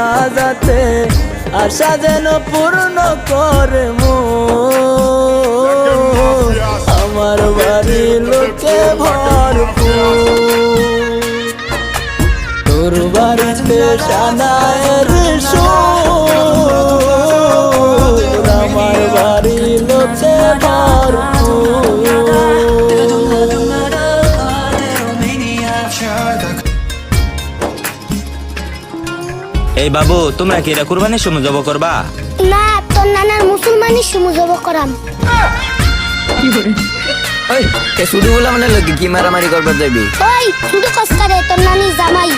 না যাতে আশা যেন পূর্ণ করে আমার বাড়ি লোকে ভরপুর তোর বাড়িতে সানায়ের সুর আমার বাড়ি লোকে ভরপুর এই বাবু তোমরা কি এটা কুরবানির সময় জব করবা? না, তোর নানার মুসলমানের সময় জব করাম। ওই শুধু বললাম না লোকে কি মারামারি করবার যাবি? ওই শুধু কষ্ট করে তোর নানি জামাই